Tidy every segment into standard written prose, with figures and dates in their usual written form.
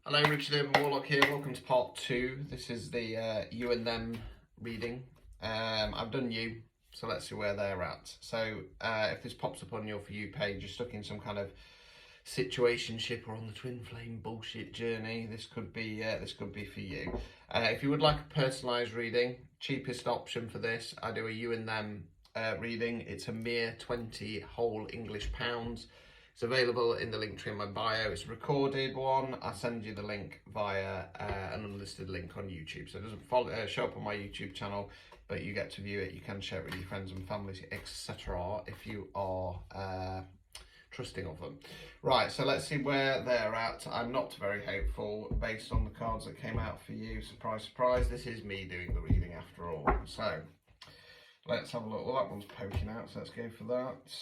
Hello, Richard Urban Warlock here. Welcome to part 2. This is the you and them reading. I've done you, so let's see where they're at. So if this pops up on your For You page, you're stuck in some kind of situationship or on the twin flame bullshit journey, this could be for you. If you would like a personalised reading, cheapest option for this, I do a you and them reading. It's a mere 20 whole English pounds. It's available in the link tree in my bio. It's a recorded one. I'll send you the link via an unlisted link on YouTube. So it doesn't show up on my YouTube channel, but you get to view it. You can share it with your friends and families, etc. if you are trusting of them. Right, so let's see where they're at. I'm not very hopeful based on the cards that came out for you. Surprise, surprise. This is me doing the reading after all. So let's have a look. Well, that one's poking out, so let's go for that.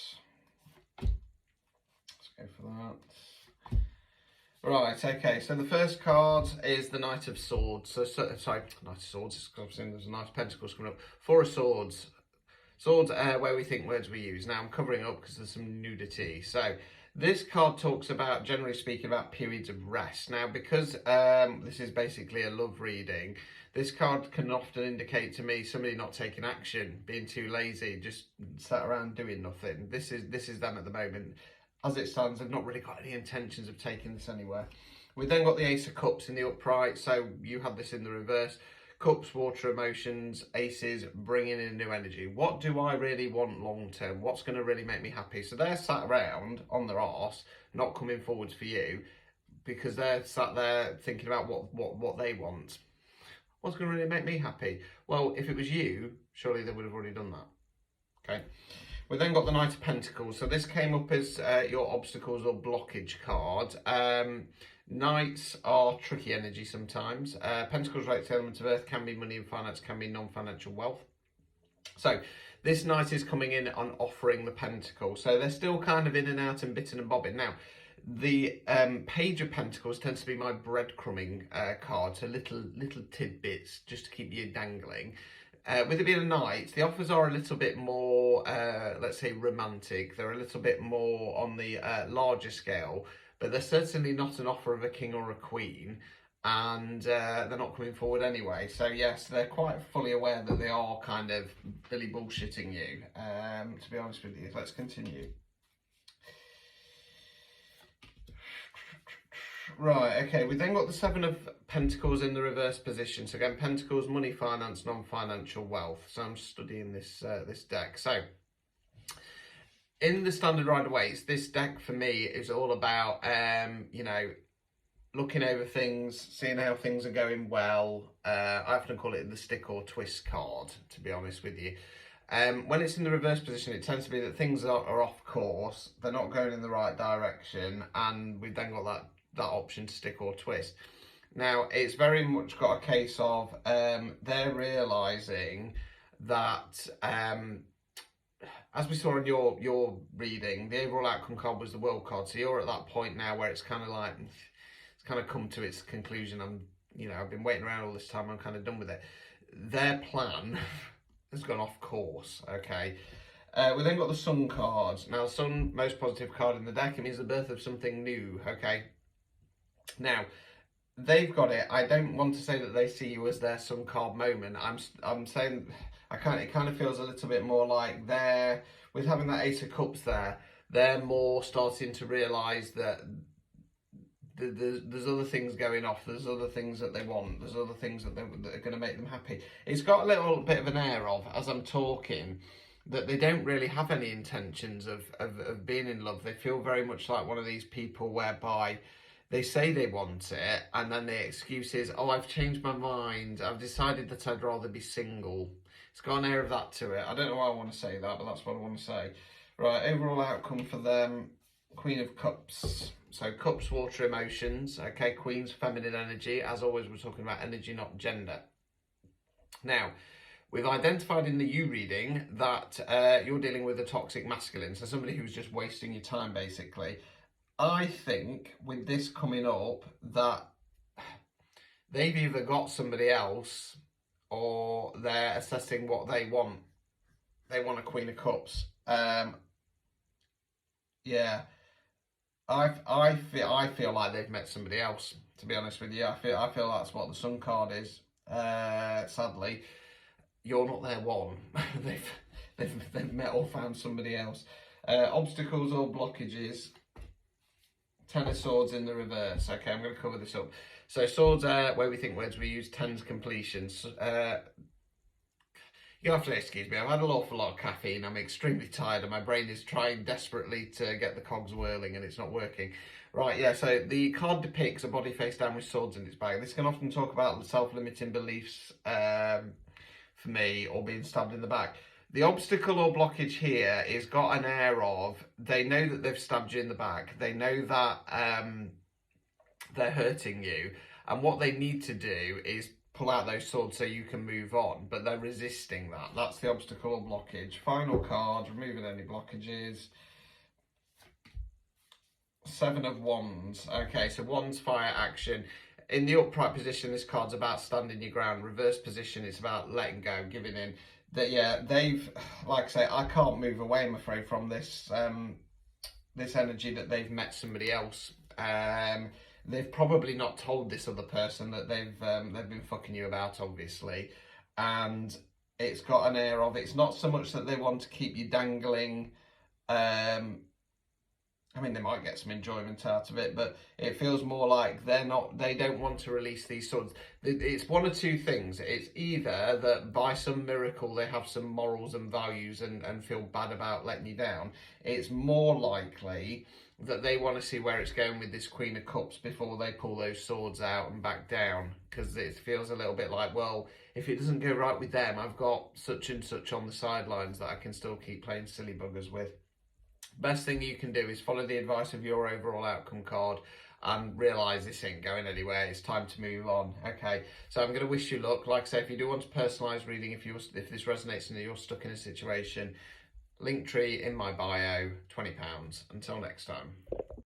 Go for that. Right, okay, so the first card is the Knight of Swords. Sorry, Knight of Swords, because there's a Knight of Pentacles coming up. Four of Swords. Swords, where we think words we use. Now I'm covering up because there's some nudity. So this card talks about, generally speaking, about periods of rest. Now, because this is basically a love reading, this card can often indicate to me somebody not taking action, being too lazy, just sat around doing nothing. This is them at the moment. As it stands, I've not really got any intentions of taking this anywhere. We then got the Ace of Cups in the upright, so you had this in the reverse. Cups, water, emotions, aces, bringing in new energy. What do I really want long term? What's going to really make me happy? So they're sat around on their arse, not coming forwards for you, because they're sat there thinking about what they want. What's going to really make me happy? Well, if it was you, surely they would have already done that. Okay. We then got the Knight of Pentacles. So this came up as your obstacles or blockage card. Knights are tricky energy sometimes. Pentacles relates to the element of earth, can be money and finance, can be non-financial wealth. So this Knight is coming in and offering the Pentacle. So they're still kind of in and out and bitten and bobbing. Now, the Page of Pentacles tends to be my breadcrumbing card. So little tidbits just to keep you dangling. With it being a knight, the offers are a little bit more, let's say, romantic. They're a little bit more on the larger scale, but they're certainly not an offer of a king or a queen, and they're not coming forward anyway. So yes, they're quite fully aware that they are kind of Billy bullshitting you, to be honest with you. Let's continue. Right, okay, we then got the Seven of Pentacles in the reverse position. So again, Pentacles, money, finance, non-financial wealth. So I'm studying this this deck. So in the standard Rider-Waite, this deck for me is all about, you know, looking over things, seeing how things are going well. I often call it the stick or twist card, to be honest with you. When it's in the reverse position, it tends to be that things are off course, they're not going in the right direction, and we've then got that option to stick or twist. Now, it's very much got a case of they're realising that, as we saw in your reading, the overall outcome card was the World card. So you're at that point now where it's kind of like, it's kind of come to its conclusion. I've been waiting around all this time. I'm kind of done with it. Their plan has gone off course, okay? We then got the Sun card. Now, the Sun, most positive card in the deck. It means the birth of something new, okay? Now, they've got it. I don't want to say that they see you as their Sun card moment. I'm saying it kind of feels a little bit more like they're, with having that Ace of Cups there, they're more starting to realise that there's other things going off, there's other things that they want, there's other things that are going to make them happy. It's got a little bit of an air of, as I'm talking, that they don't really have any intentions of being in love. They feel very much like one of these people whereby they say they want it, and then the excuse is, oh, I've changed my mind, I've decided that I'd rather be single. It's got an air of that to it. I don't know why I want to say that, but that's what I want to say. Right, overall outcome for them, Queen of Cups. So Cups, water, emotions. Okay, Queen's feminine energy. As always, we're talking about energy, not gender. Now, we've identified in the you reading that you're dealing with a toxic masculine. So somebody who's just wasting your time, basically. I think with this coming up that they've either got somebody else or they're assessing what they want. They want a Queen of Cups. Yeah. I feel like they've met somebody else. To be honest with you, I feel that's what the Sun card is. Sadly, you're not their one. they've met or found somebody else. Obstacles or blockages. Ten of Swords in the reverse. Okay, I'm going to cover this up. So swords are where we think words. We use tens completions. You have to excuse me. I've had an awful lot of caffeine. I'm extremely tired, and my brain is trying desperately to get the cogs whirling, and it's not working. Right, yeah. So the card depicts a body face down with swords in its bag. This can often talk about self-limiting beliefs for me, or being stabbed in the back. The obstacle or blockage here is got an air of they know that they've stabbed you in the back. They know that they're hurting you, and what they need to do is pull out those swords so you can move on, but they're resisting that. That's the obstacle or blockage. Final card, removing any blockages. Seven of Wands. Okay, so Wands fire action. In the upright position, this card's about standing your ground. Reverse position, it's about letting go, giving in. That yeah, they've, like I say, I can't move away, I'm afraid, from this this energy that they've met somebody else. They've probably not told this other person that they've been fucking you about, obviously, and it's got an air of it's not so much that they want to keep you dangling. I mean, they might get some enjoyment out of it, but it feels more like they don't want to release these swords. It's one of two things. It's either that by some miracle they have some morals and values and feel bad about letting you down. It's more likely that they want to see where it's going with this Queen of Cups before they pull those swords out and back down, because it feels a little bit like, well, if it doesn't go right with them, I've got such and such on the sidelines that I can still keep playing silly buggers with. Best thing you can do is follow the advice of your overall outcome card and realise this ain't going anywhere. It's time to move on. Okay, so I'm going to wish you luck. Like I say, if you do want a personalised reading, if this resonates and you're stuck in a situation, Linktree in my bio, £20. Until next time.